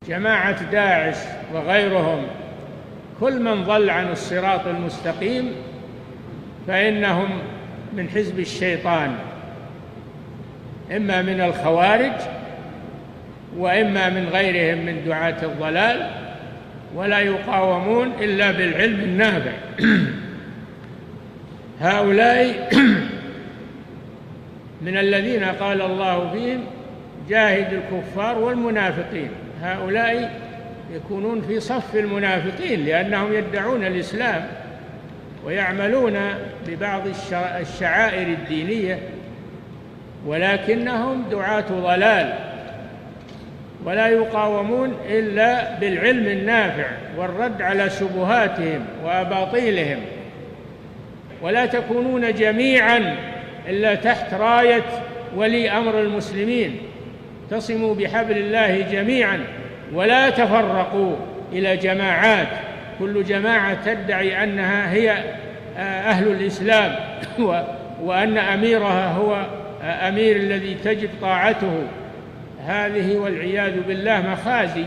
جماعة داعش وغيرهم، كل من ضل عن الصراط المستقيم فإنهم من حزب الشيطان، إما من الخوارج وإما من غيرهم من دعاة الضلال، ولا يقاومون إلا بالعلم النافع. هؤلاء من الذين قال الله فيهم جاهد الكفار والمنافقين، هؤلاء يكونون في صف المنافقين لأنهم يدعون الإسلام ويعملون ببعض الشعائر الدينية، ولكنهم دعاة ضلال، ولا يقاومون إلا بالعلم النافع والرد على شبهاتهم وأباطيلهم. ولا تكونون جميعا إلا تحت راية ولي أمر المسلمين، اعتصموا بحبل الله جميعا ولا تفرقوا إلى جماعات، كل جماعة تدعي أنها هي أهل الإسلام وأن أميرها هو أمير الذي تجب طاعته. هذه والعياذ بالله مخازي